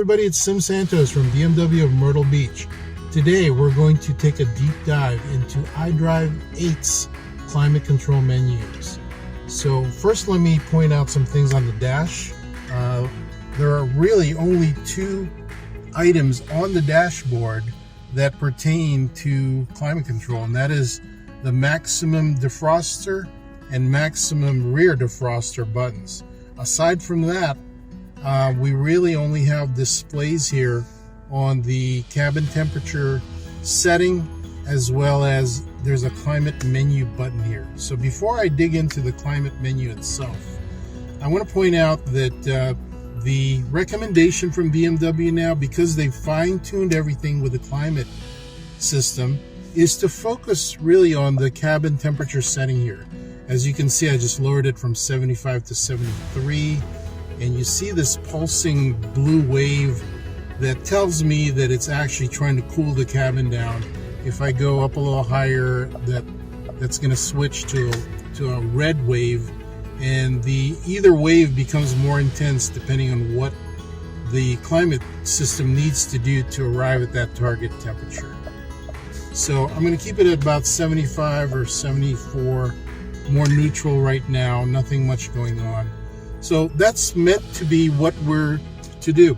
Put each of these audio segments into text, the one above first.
everybody, it's Santos from BMW of Myrtle Beach. Today we're going to take a deep dive into iDrive 8's climate control menus. So first let me point out some things on the dash. There are really only two items on the dashboard that pertain to climate control, and that is the maximum defroster and maximum rear defroster buttons. Aside from that, we really only have displays here on the cabin temperature setting, as well as there's a climate menu button here. So before I dig into the climate menu itself, I want to point out that the recommendation from BMW now, because they've fine-tuned everything with the climate system, is to focus really on the cabin temperature setting here. As you can see, I just lowered it from 75 to 73, and you see this pulsing blue wave that tells me that it's actually trying to cool the cabin down. If I go up a little higher, that's going to switch to a red wave, and either wave becomes more intense depending on what the climate system needs to do to arrive at that target temperature. So I'm going to keep it at about 75 or 74, more neutral right now, nothing much going on. So that's meant to be what we're to do,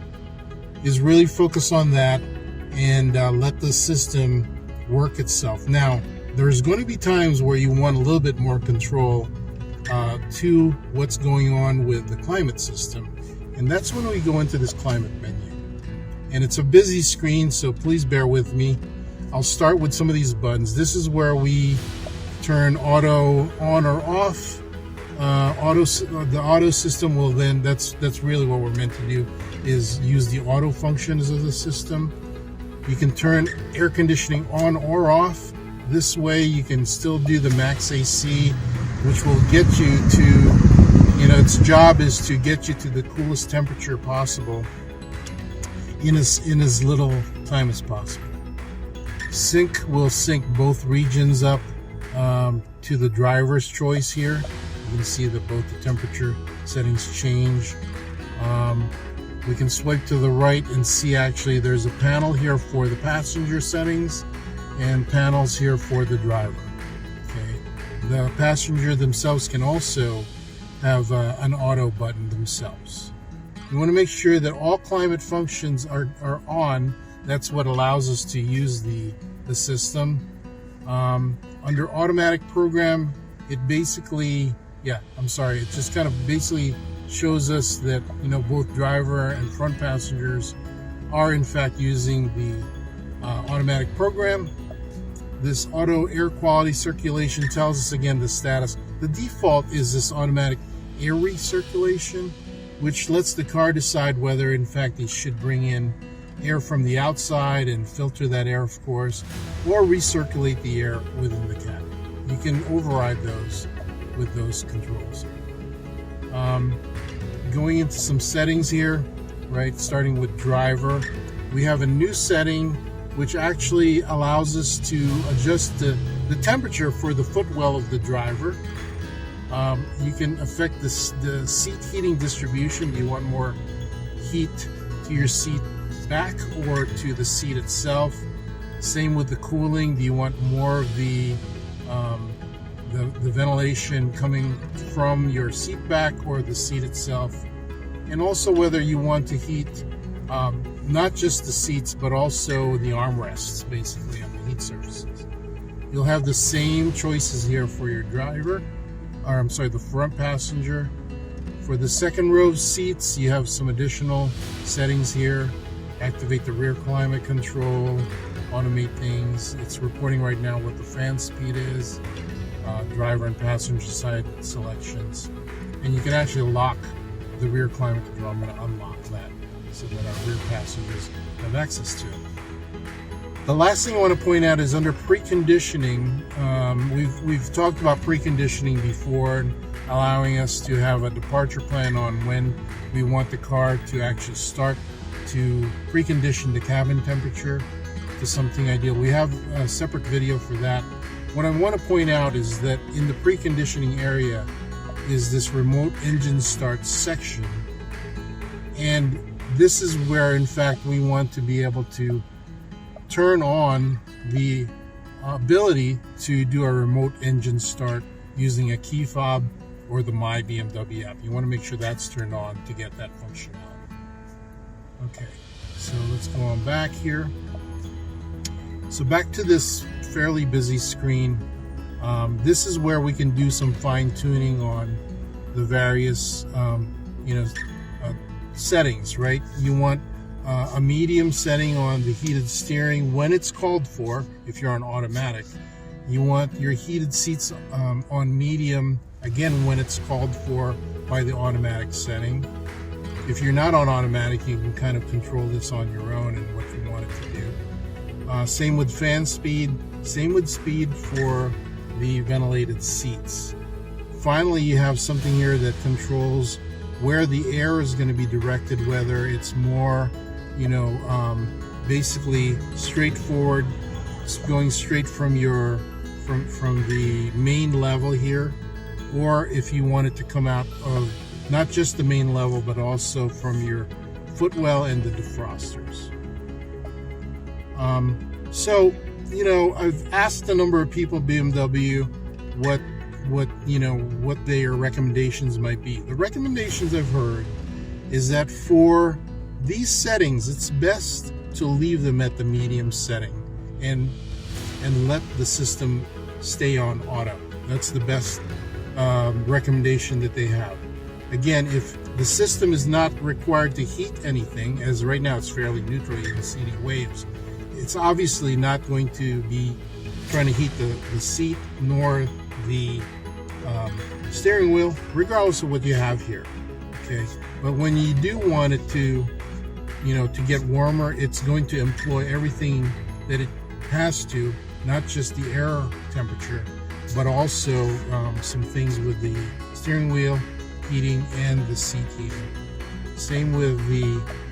is really focus on that and let the system work itself. Now, there's going to be times where you want a little bit more control to what's going on with the climate system, and that's when we go into this climate menu. And it's a busy screen, so please bear with me. I'll start with some of these buttons. This is where we turn auto on or off. The auto system will then, that's really what we're meant to do, is use the auto functions of the system. You can turn air conditioning on or off. This way you can still do the max AC, which will get you to, its job is to get you to the coolest temperature possible in as little time as possible. Sync will sync both regions up to the driver's choice here. You can see that both the temperature settings change. We can swipe to the right and see actually there's a panel here for the passenger settings and panels here for the driver. Okay, the passenger themselves can also have an auto button themselves. You want to make sure that all climate functions are on. That's what allows us to use the system. Under automatic program, it basically, it just kind of basically shows us that both driver and front passengers are in fact using the automatic program. This auto air quality circulation tells us again the status. The default is this automatic air recirculation, which lets the car decide whether in fact it should bring in air from the outside and filter that air, of course, or recirculate the air within the cabin. You can override those with those controls. Going into some settings here, right, starting with driver, we have a new setting which actually allows us to adjust the temperature for the footwell of the driver. You can affect the seat heating distribution. Do you want more heat to your seat back or to the seat itself? Same with the cooling. Do you want more of the ventilation coming from your seat back or the seat itself? And also whether you want to heat not just the seats but also the armrests, basically, on the heat surfaces. You'll have the same choices here for your driver, or the front passenger. For the second row seats, you have some additional settings here. Activate the rear climate control, automate things. It's reporting right now what the fan speed is, driver and passenger side selections. And you can actually lock the rear climate control. I'm going to unlock that so that our rear passengers have access to it. The last thing I want to point out is under preconditioning. We've talked about preconditioning before, allowing us to have a departure plan on when we want the car to actually start to precondition the cabin temperature to something ideal. We have a separate video for that. What I want to point out is that in the preconditioning area is this remote engine start section, and this is where, in fact, we want to be able to turn on the ability to do a remote engine start using a key fob or the My BMW app. You want to make sure that's turned on to get that functionality. Okay, so let's go on back here. So back to this fairly busy screen. This is where we can do some fine tuning on the various settings, right? You want a medium setting on the heated steering when it's called for. If you're on automatic, you want your heated seats on medium again when it's called for by the automatic setting. If you're not on automatic, you can kind of control this on your own and what you want it to do. Same with fan speed, same with speed for the ventilated seats. Finally, you have something here that controls where the air is going to be directed, whether it's more, basically straightforward, going straight from the main level here, or if you want it to come out of not just the main level, but also from your footwell and the defrosters. So, I've asked a number of people, BMW, what their recommendations might be. The recommendations I've heard is that for these settings, it's best to leave them at the medium setting and let the system stay on auto. That's the best recommendation that they have. Again, if the system is not required to heat anything, as right now it's fairly neutral, you can see any waves, it's obviously not going to be trying to heat the seat nor the steering wheel, regardless of what you have here. Okay, but when you do want it to get warmer, it's going to employ everything that it has to, not just the air temperature, but also some things with the steering wheel heating and the seat heating. Same with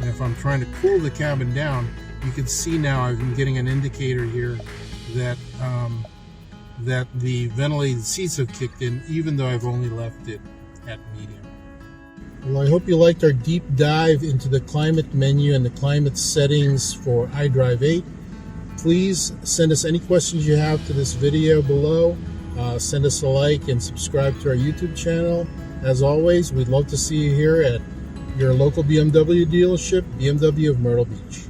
if I'm trying to cool the cabin down, you can see now I'm getting an indicator here that that the ventilated seats have kicked in, even though I've only left it at medium. Well, I hope you liked our deep dive into the climate menu and the climate settings for iDrive 8. Please send us any questions you have to this video below. Send us a like and subscribe to our YouTube channel. As always, we'd love to see you here at your local BMW dealership, BMW of Myrtle Beach.